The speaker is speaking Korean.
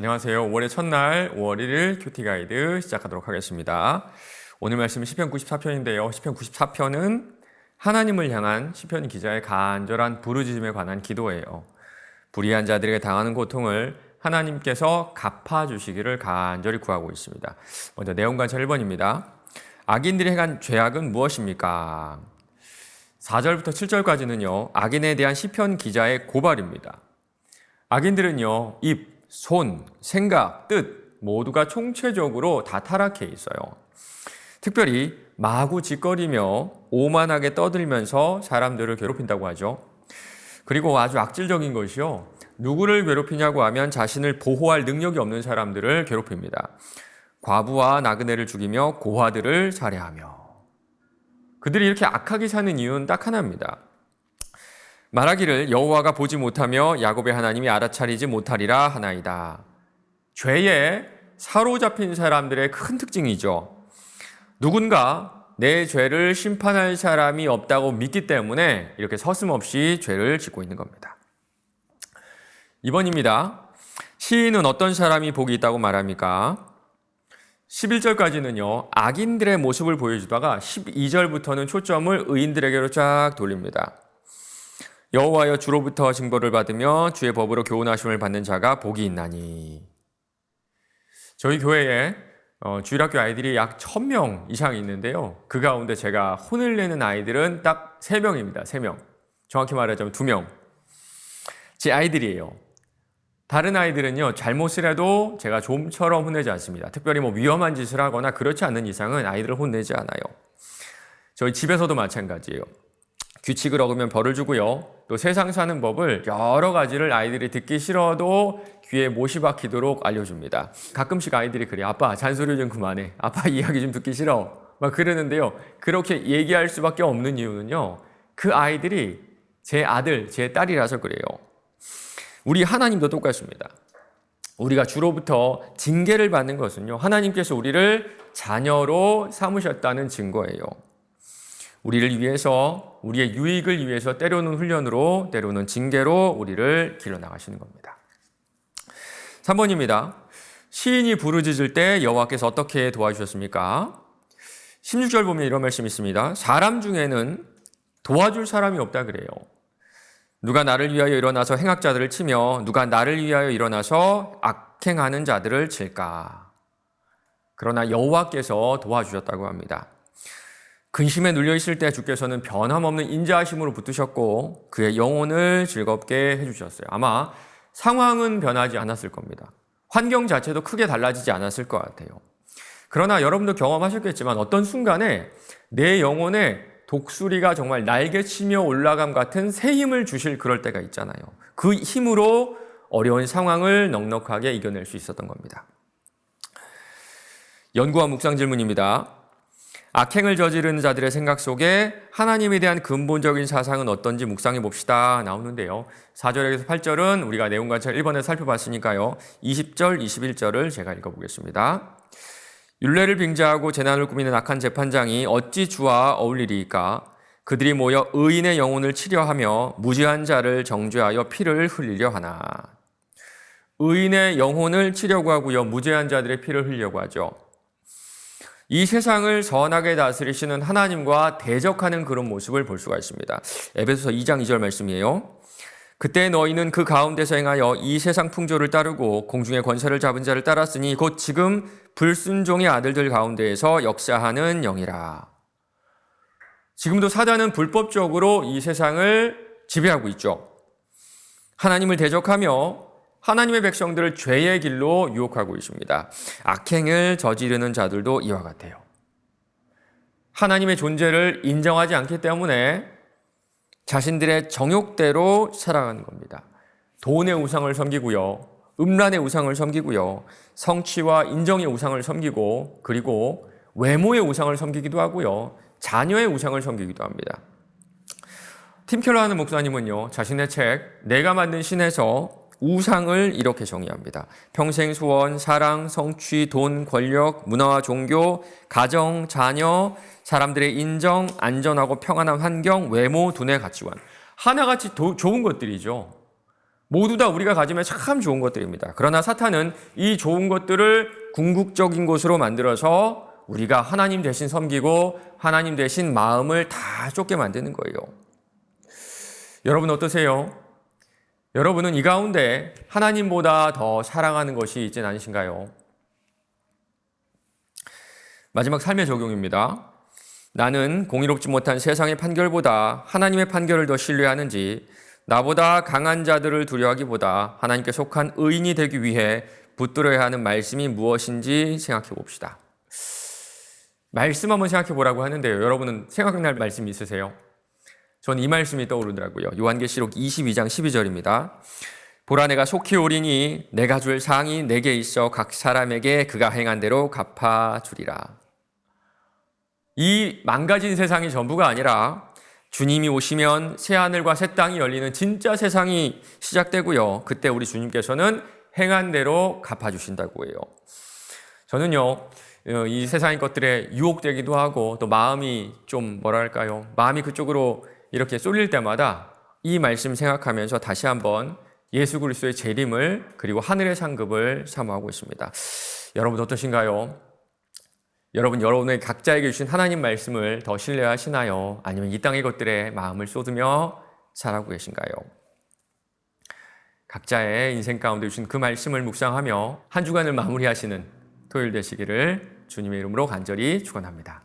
안녕하세요. 5월의 첫날 5월 1일 큐티 가이드 시작하도록 하겠습니다. 오늘 말씀은 시편 94편인데요. 시편 94편은 하나님을 향한 시편 기자의 간절한 부르짖음에 관한 기도예요. 불의한 자들에게 당하는 고통을 하나님께서 갚아주시기를 간절히 구하고 있습니다. 먼저 내용 관찰 1번입니다. 악인들이 행한 죄악은 무엇입니까? 4절부터 7절까지는요. 악인에 대한 시편 기자의 고발입니다. 악인들은요. 입, 손, 생각, 뜻 모두가 총체적으로 다 타락해 있어요. 특별히 마구 짓거리며 오만하게 떠들면서 사람들을 괴롭힌다고 하죠. 그리고 아주 악질적인 것이요. 누구를 괴롭히냐고 하면 자신을 보호할 능력이 없는 사람들을 괴롭힙니다. 과부와 나그네를 죽이며 고아들을 살해하며. 그들이 이렇게 악하게 사는 이유는 딱 하나입니다. 말하기를 여호와가 보지 못하며 야곱의 하나님이 알아차리지 못하리라 하나이다. 죄에 사로잡힌 사람들의 큰 특징이죠. 누군가 내 죄를 심판할 사람이 없다고 믿기 때문에 이렇게 서슴없이 죄를 짓고 있는 겁니다. 2번입니다. 시인은 어떤 사람이 복이 있다고 말합니까? 11절까지는요. 악인들의 모습을 보여주다가 12절부터는 초점을 의인들에게로 쫙 돌립니다. 여호와여 주로부터 징벌을 받으며 주의 법으로 교훈하심을 받는 자가 복이 있나니. 저희 교회에 주일학교 아이들이 약 1000명 이상 있는데요. 그 가운데 제가 혼을 내는 아이들은 딱 3명입니다. 3명. 정확히 말하자면 2명. 제 아이들이에요. 다른 아이들은요. 잘못을 해도 제가 좀처럼 혼내지 않습니다. 특별히 위험한 짓을 하거나 그렇지 않는 이상은 아이들을 혼내지 않아요. 저희 집에서도 마찬가지예요. 규칙을 어기면 벌을 주고요. 또 세상 사는 법을 여러 가지를 아이들이 듣기 싫어도 귀에 못이 박히도록 알려줍니다. 가끔씩 아이들이 그래요. 아빠 잔소리 좀 그만해. 아빠 이야기 좀 듣기 싫어. 막 그러는데요. 그렇게 얘기할 수밖에 없는 이유는요. 그 아이들이 제 아들, 제 딸이라서 그래요. 우리 하나님도 똑같습니다. 우리가 주로부터 징계를 받는 것은요. 하나님께서 우리를 자녀로 삼으셨다는 증거예요. 우리를 위해서, 우리의 유익을 위해서 때로는 훈련으로, 때로는 징계로 우리를 길러나가시는 겁니다. 3번입니다. 시인이 부르짖을 때 여호와께서 어떻게 도와주셨습니까? 16절 보면 이런 말씀이 있습니다. 사람 중에는 도와줄 사람이 없다 그래요. 누가 나를 위하여 일어나서 행악자들을 치며 누가 나를 위하여 일어나서 악행하는 자들을 칠까? 그러나 여호와께서 도와주셨다고 합니다. 근심에 눌려 있을 때 주께서는 변함없는 인자하심으로 붙드셨고 그의 영혼을 즐겁게 해주셨어요. 아마 상황은 변하지 않았을 겁니다. 환경 자체도 크게 달라지지 않았을 것 같아요. 그러나 여러분도 경험하셨겠지만 어떤 순간에 내 영혼에 독수리가 정말 날개치며 올라감 같은 새 힘을 주실 그럴 때가 있잖아요. 그 힘으로 어려운 상황을 넉넉하게 이겨낼 수 있었던 겁니다. 연구와 묵상 질문입니다. 악행을 저지르는 자들의 생각 속에 하나님에 대한 근본적인 사상은 어떤지 묵상해 봅시다 나오는데요. 4절에서 8절은 우리가 내용 관찰 1번에 살펴봤으니까요. 20절, 21절을 제가 읽어보겠습니다. 율례를 빙자하고 재난을 꾸미는 악한 재판장이 어찌 주와 어울리리이까? 그들이 모여 의인의 영혼을 치려하며 무죄한 자를 정죄하여 피를 흘리려 하나. 의인의 영혼을 치려고 하고요. 무죄한 자들의 피를 흘리려고 하죠. 이 세상을 선하게 다스리시는 하나님과 대적하는 그런 모습을 볼 수가 있습니다. 에베소서 2장 2절 말씀이에요. 그때 너희는 그 가운데서 행하여 이 세상 풍조를 따르고 공중의 권세를 잡은 자를 따랐으니 곧 지금 불순종의 아들들 가운데에서 역사하는 영이라. 지금도 사단은 불법적으로 이 세상을 지배하고 있죠. 하나님을 대적하며 하나님의 백성들을 죄의 길로 유혹하고 있습니다. 악행을 저지르는 자들도 이와 같아요. 하나님의 존재를 인정하지 않기 때문에 자신들의 정욕대로 살아가는 겁니다. 돈의 우상을 섬기고요. 음란의 우상을 섬기고요. 성취와 인정의 우상을 섬기고 그리고 외모의 우상을 섬기기도 하고요. 자녀의 우상을 섬기기도 합니다. 팀 켈러 하는 목사님은요. 자신의 책 내가 만든 신에서 우상을 이렇게 정의합니다. 평생 소원, 사랑, 성취, 돈, 권력, 문화와 종교, 가정, 자녀, 사람들의 인정, 안전하고 평안한 환경, 외모, 두뇌 가치관. 하나같이 좋은 것들이죠. 모두 다 우리가 가지면 참 좋은 것들입니다. 그러나 사탄은 이 좋은 것들을 궁극적인 것으로 만들어서 우리가 하나님 대신 섬기고 하나님 대신 마음을 다 쫓게 만드는 거예요. 여러분 어떠세요? 여러분은 이 가운데 하나님보다 더 사랑하는 것이 있진 않으신가요? 마지막 삶의 적용입니다. 나는 공의롭지 못한 세상의 판결보다 하나님의 판결을 더 신뢰하는지, 나보다 강한 자들을 두려워하기보다 하나님께 속한 의인이 되기 위해 붙들어야 하는 말씀이 무엇인지 생각해 봅시다. 말씀 한번 생각해 보라고 하는데요. 여러분은 생각날 말씀이 있으세요? 전 이 말씀이 떠오르더라고요. 요한계시록 22장 12절입니다. 보라, 내가 속히 오리니 내가 줄 상이 내게 있어 각 사람에게 그가 행한 대로 갚아주리라. 이 망가진 세상이 전부가 아니라 주님이 오시면 새하늘과 새 땅이 열리는 진짜 세상이 시작되고요. 그때 우리 주님께서는 행한 대로 갚아주신다고 해요. 저는요, 이 세상의 것들에 유혹되기도 하고 또 마음이 좀 뭐랄까요? 마음이 그쪽으로 이렇게 쏠릴 때마다 이 말씀 생각하면서 다시 한번 예수 그리스도의 재림을 그리고 하늘의 상급을 사모하고 있습니다. 여러분 어떠신가요? 여러분의 각자에게 주신 하나님 말씀을 더 신뢰하시나요? 아니면 이 땅의 것들에 마음을 쏟으며 살아가고 계신가요? 각자의 인생 가운데 주신 그 말씀을 묵상하며 한 주간을 마무리하시는 토요일 되시기를 주님의 이름으로 간절히 축원합니다.